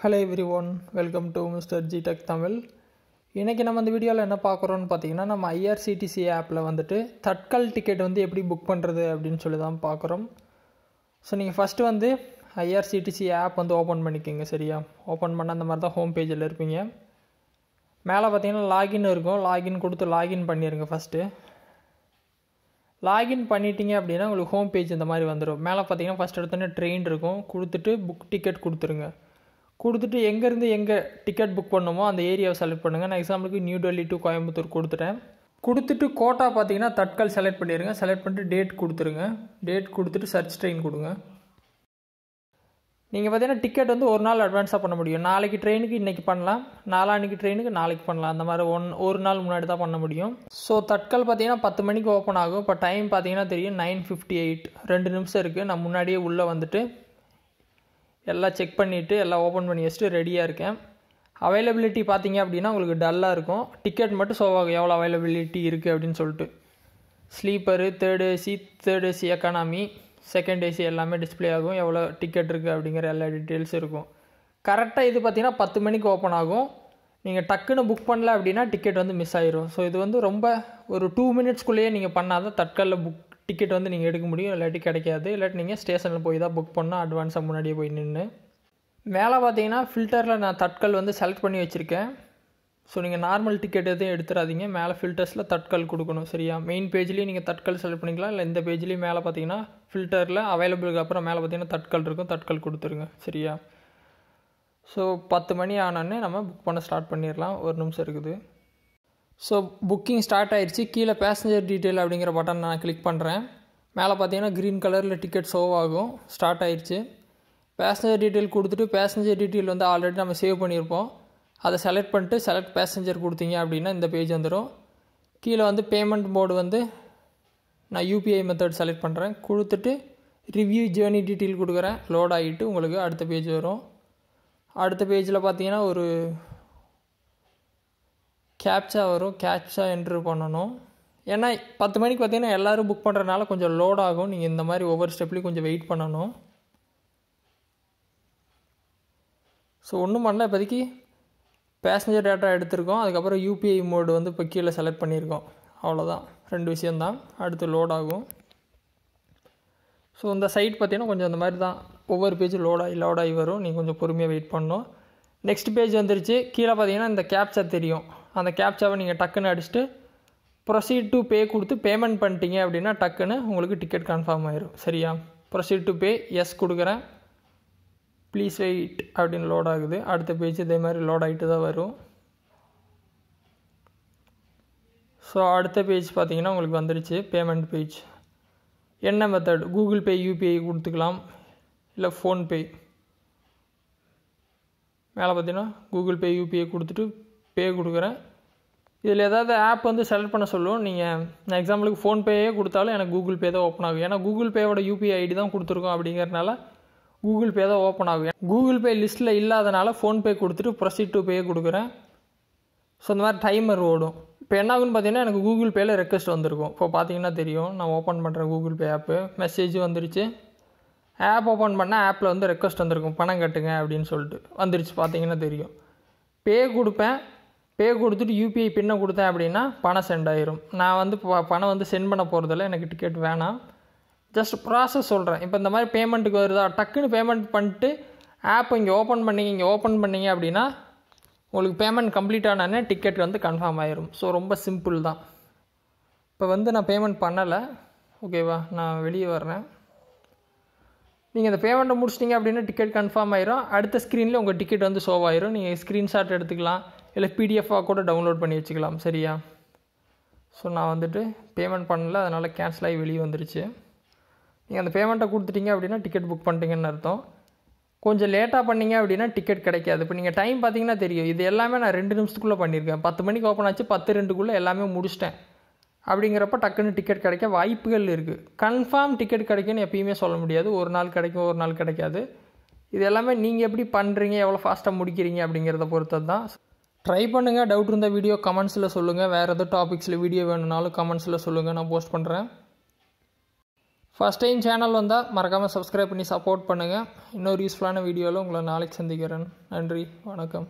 Hello everyone, welcome to Mr. G Tech Tamil. இன்றைக்கி நம்ம இந்த வீடியோவில் என்ன பார்க்குறோன்னு பார்த்தீங்கன்னா நம்ம ஐஆர்சிடிசி ஆப்பில் வந்துட்டு தட்கல் டிக்கெட் வந்து எப்படி புக் பண்ணுறது அப்படின்னு சொல்லி தான் பார்க்குறோம். ஸோ நீங்கள் ஃபஸ்ட்டு வந்து ஐஆர்சிடிசி ஆப் வந்து ஓப்பன் பண்ணிக்கோங்க. சரியா, ஓப்பன் பண்ண அந்த மாதிரி தான் ஹோம் பேஜில் இருப்பீங்க. மேலே பார்த்தீங்கன்னா லாகின் இருக்கும். லாகின் கொடுத்து லாகின் பண்ணிடுங்க. ஃபஸ்ட்டு லாகின் பண்ணிட்டீங்க அப்படின்னா உங்களுக்கு ஹோம் பேஜ் இந்த மாதிரி வந்துடும். மேலே பார்த்தீங்கன்னா ஃபஸ்ட் எடுத்தோன்னே ட்ரெயின் இருக்கும், கொடுத்துட்டு புக் டிக்கெட் கொடுத்துருங்க. கொடுத்துட்டு எங்கேருந்து எங்கே டிக்கெட் புக் பண்ணணுமோ அந்த ஏரியாவை செலக்ட் பண்ணுங்கள். நான் எக்ஸாம்பிளுக்கு நியூ டெல்லி டு கோயம்புத்தூர் கொடுத்துட்டேன். கொடுத்துட்டு கோட்டா பார்த்தீங்கன்னா தட்கல் செலக்ட் பண்ணிடுங்க. செலக்ட் பண்ணிட்டு டேட் கொடுத்துருங்க. டேட் கொடுத்துட்டு சர்ச் ட்ரெயின் கொடுங்க. நீங்கள் பார்த்தீங்கன்னா டிக்கெட் வந்து ஒரு நாள் அட்வான்ஸாக பண்ண முடியும். நாளைக்கு ட்ரெயினுக்கு இன்றைக்கி பண்ணலாம், நாளான்னைக்கு ட்ரெயினுக்கு நாளைக்கு பண்ணலாம். அந்த மாதிரி ஒரு நாள் முன்னாடி தான் பண்ண முடியும். ஸோ தட்கல் பார்த்தீங்கன்னா 10 மணிக்கு ஓப்பன் ஆகும். இப்போ டைம் பார்த்தீங்கன்னா தெரியும் 9:58, 2 நிமிஷம் இருக்குது. நான் முன்னாடியே உள்ளே வந்துட்டு எல்லாம் செக் பண்ணிவிட்டு எல்லாம் ஓப்பன் பண்ணி வச்சுட்டு ரெடியாக இருக்கேன். அவைலபிலிட்டி பார்த்தீங்க அப்படின்னா உங்களுக்கு டல்லாக இருக்கும். டிக்கெட் மட்டும் ஷோ ஆகும் எவ்வளோ அவைலபிலிட்டி இருக்குது அப்படின்னு சொல்லிட்டு. Sleeper, third AC economy, second AC எல்லாமே டிஸ்பிளே ஆகும். எவ்வளோ டிக்கெட் இருக்குது அப்படிங்கிற எல்லா டீட்டெயில்ஸும் இருக்கும். கரெக்டாக இது பார்த்தீங்கன்னா 10 மணிக்கு ஓப்பன் ஆகும். நீங்கள் டக்குன்னு புக் பண்ணல அப்படின்னா டிக்கெட் வந்து மிஸ் ஆயிரும். ஸோ இது வந்து ரொம்ப ஒரு 2 மினிட்ஸ்க்குள்ளேயே நீங்கள் பண்ணாதான் தட்கலில் புக் டிக்கெட் வந்து நீங்கள் எடுக்க முடியும். இல்லாட்டி கிடைக்காது. இல்லாட்டி நீங்கள் ஸ்டேஷனில் போய் தான் புக் பண்ணால் அட்வான்ஸாக முன்னாடியே போய் நின்று. மேலே பார்த்தீங்கன்னா ஃபில்டரில் நான் தட்கல் வந்து செலக்ட் பண்ணி வச்சுருக்கேன். ஸோ நீங்கள் நார்மல் டிக்கெட் எதுவும் எடுத்துடாதீங்க. மேலே ஃபில்டர்ஸில் தட்கல் கொடுக்கணும். சரியா, மெயின் பேஜ்லேயும் நீங்கள் தட்கல் செலக்ட் பண்ணிக்கலாம். இல்லை இந்த பேஜ்லேயும் மேலே பார்த்தீங்கன்னா ஃபில்டரில் அவைலபிளுக்கு அப்புறம் மேலே பார்த்தீங்கன்னா தட்கல் இருக்கும். தட்கல் கொடுத்துருங்க. சரியா, ஸோ 10 மணி ஆனோடனே நம்ம புக் பண்ண ஸ்டார்ட் பண்ணிடலாம். 1 நிமிஷம் இருக்குது. ஸோ புக்கிங் ஸ்டார்ட் ஆகிடுச்சு. கீழே பேசஞ்சர் டீட்டெயில் அப்படிங்கிற பட்டன் நான் கிளிக் பண்ணுறேன். மேலே பார்த்தீங்கன்னா க்ரீன் கலரில் டிக்கெட் ஷோ ஆகும். ஸ்டார்ட் ஆகிடுச்சு. பேசஞ்சர் டீட்டெயில் கொடுத்துட்டு பேசஞ்சர் டீட்டெயில் வந்து ஆல்ரெடி நம்ம சேவ் பண்ணியிருப்போம். அதை செலக்ட் பண்ணிட்டு செலக்ட் பேசஞ்சர் கொடுத்தீங்க அப்படின்னா இந்த பேஜ் வந்துடும். கீழே வந்து பேமெண்ட் மோடு வந்து நான் யூபிஐ மெத்தட் செலக்ட் பண்ணுறேன். கொடுத்துட்டு ரிவ்யூ ஜேர்னி டீட்டெயில் கொடுக்குறேன். லோட் ஆகிட்டு உங்களுக்கு அடுத்த பேஜ் வரும். அடுத்த பேஜில் பார்த்தீங்கன்னா ஒரு கேப்சா வரும். கேப்சா என்ட்ரு பண்ணணும். ஏன்னா 10 மணிக்கு பார்த்தீங்கன்னா எல்லோரும் புக் பண்ணுறதுனால கொஞ்சம் லோட் ஆகும். நீங்கள் இந்த மாதிரி ஒவ்வொரு ஸ்டெப்லேயும் கொஞ்சம் வெயிட் பண்ணணும். ஸோ ஒன்றும் பண்ணல, இப்போதைக்கு பேசஞ்சர் டேட்டா எடுத்திருக்கோம். அதுக்கப்புறம் யூபிஐ மோடு வந்து இப்போ கீழே செலக்ட் பண்ணியிருக்கோம். அவ்வளோதான், 2 விஷயந்தான். அடுத்து லோட் ஆகும். ஸோ இந்த சைட் பார்த்தீங்கன்னா கொஞ்சம் இந்த மாதிரி தான் ஒவ்வொரு பேஜும் லோட் ஆகி வரும். நீங்கள் கொஞ்சம் பொறுமையாக வெயிட் பண்ணணும். நெக்ஸ்ட் பேஜ் வந்துருச்சு. கீழே பார்த்தீங்கன்னா இந்த கேப்சா தெரியும். அந்த கேப்சாவை நீங்கள் டக்குன்னு அடிச்சுட்டு ப்ரொசீட் டு பே கொடுத்து பேமெண்ட் பண்ணிட்டீங்க அப்படின்னா டக்குன்னு உங்களுக்கு டிக்கெட் கன்ஃபார்ம் ஆயிரும். சரியா, ப்ரொசீட் டு பே எஸ் கொடுக்குறேன். ப்ளீஸ் வெயிட் அப்படின்னு லோட் ஆகுது. அடுத்த பேஜ் இதே மாதிரி லோட் ஆகிட்டு தான் வரும். ஸோ அடுத்த பேஜ் பார்த்தீங்கன்னா உங்களுக்கு வந்துருச்சு பேமெண்ட் பேஜ். என்ன மெத்தட், கூகுள் பே, யூபிஐ கொடுத்துக்கலாம், இல்லை ஃபோன்பே. மேலே பார்த்தீங்கன்னா கூகுள் பே, யூபிஐ கொடுத்துட்டு பே கொடுக்குறேன். இதில் ஏதாவது ஆப் வந்து செலக்ட் பண்ண சொல்லுவோம். நீங்கள் நான் எக்ஸாம்பிளுக்கு ஃபோன்பேயே கொடுத்தாலும் எனக்கு கூகுள் பே தான் ஓப்பன் ஆகும். ஏன்னா கூகுள் பேவோட யூபிஐ ஐடி தான் கொடுத்துருக்கோம். அப்படிங்கிறதுனால கூகுள் பே தான் ஓப்பன் ஆகும். கூகுள் பே லிஸ்ட்டில் இல்லாதனால ஃபோன்பே கொடுத்துட்டு ப்ரொசீட் டு பே கொடுக்குறேன். ஸோ இந்த மாதிரி டைமர் ஓடும். இப்போ என்ன ஆகுன்னு பார்த்தீங்கன்னா எனக்கு கூகுள் பேயில் ரெக்வஸ்ட் வந்திருக்கும். இப்போ பார்த்தீங்கன்னா தெரியும். நான் ஓப்பன் பண்ணுறேன் கூகுள் பே ஆப்பு. மெசேஜ் வந்துருச்சு. ஆப் ஓப்பன் பண்ணால் ஆப்பில் வந்து ரெக்வஸ்ட் வந்திருக்கும், பணம் கட்டுங்க அப்படின்னு சொல்லிட்டு வந்துருச்சு. பார்த்தீங்கன்னா தெரியும். பே கொடுப்பேன். பே கொடுத்துட்டு யூபிஐ பின்னை கொடுத்தேன் அப்படின்னா பணம் சென்ட் ஆயிரும். நான் வந்து பணம் வந்து சென்ட் பண்ண போகிறதில்ல, எனக்கு டிக்கெட் வேணாம். ஜஸ்ட் ப்ராசஸ் சொல்கிறேன். இப்போ இந்த மாதிரி பேமெண்ட்டுக்கு வருதா, டக்குன்னு பேமெண்ட் பண்ணிட்டு ஆப் இங்கே ஓப்பன் பண்ணிங்க அப்படின்னா உங்களுக்கு பேமெண்ட் கம்ப்ளீட் ஆனோடனே டிக்கெட் வந்து கன்ஃபார்ம் ஆயிரும். ஸோ ரொம்ப சிம்பிள் தான். இப்போ வந்து நான் பேமெண்ட் பண்ணலை. ஓகேவா, நான் வெளியே வர்றேன். நீங்கள் இந்த பேமெண்ட்டை முடிச்சிட்டிங்க அப்படின்னா டிக்கெட் கன்ஃபார்ம் ஆயிரும். அடுத்த ஸ்க்ரீனில் உங்கள் டிக்கெட் வந்து ஷோ ஆயிரும். நீங்கள் ஸ்க்ரீன்ஷாட் எடுத்துக்கலாம், இல்லை பிடிஎஃபாக கூட டவுன்லோட் பண்ணி வச்சுக்கலாம். சரியா, ஸோ நான் வந்துட்டு பேமெண்ட் பண்ணல, அதனால் கேன்சல் ஆகி வெளியே வந்துருச்சு. நீங்கள் அந்த பேமெண்ட்டை கொடுத்துட்டீங்க அப்படின்னா டிக்கெட் புக் பண்ணிட்டீங்கன்னு அர்த்தம். கொஞ்சம் லேட்டாக பண்ணிங்க அப்படின்னா டிக்கெட் கிடைக்காது. இப்போ நீங்கள் டைம் பார்த்தீங்கன்னா தெரியும். இது எல்லாமே நான் 2 நிமிஷத்துக்குள்ளே பண்ணியிருக்கேன். 10 மணிக்கு ஓப்பன் ஆச்சு, 10:02 எல்லாமே முடிச்சிட்டேன். அப்படிங்கிறப்ப டக்குன்னு டிக்கெட் கிடைக்க வாய்ப்புகள் இருக்குது. கன்ஃபார்ம் டிக்கெட் கிடைக்குன்னு எப்பயுமே சொல்ல முடியாது. ஒரு நாள் கிடைக்கும், ஒரு நாள் கிடைக்காது. இது எல்லாமே நீங்கள் எப்படி பண்ணுறீங்க, எவ்வளோ ஃபாஸ்ட்டாக முடிக்கிறீங்க அப்படிங்கிறத பொறுத்தது தான். ட்ரை பண்ணுங்கள். டவுட் இருந்தால் வீடியோ கமெண்ட்ஸில் சொல்லுங்கள். வேறு எதாவது டாபிக்ஸில் வீடியோ வேணும்னாலும் கமெண்ட்ஸில் சொல்லுங்கள், நான் போஸ்ட் பண்ணுறேன். ஃபஸ்ட் டைம் சேனல் வந்தால் மறக்காமல் சப்ஸ்கிரைப் பண்ணி சப்போர்ட் பண்ணுங்கள். இன்னொரு யூஸ்ஃபுல்லான வீடியோவில் உங்களை நாளைக்கு சந்திக்கிறேன். நன்றி, வணக்கம்.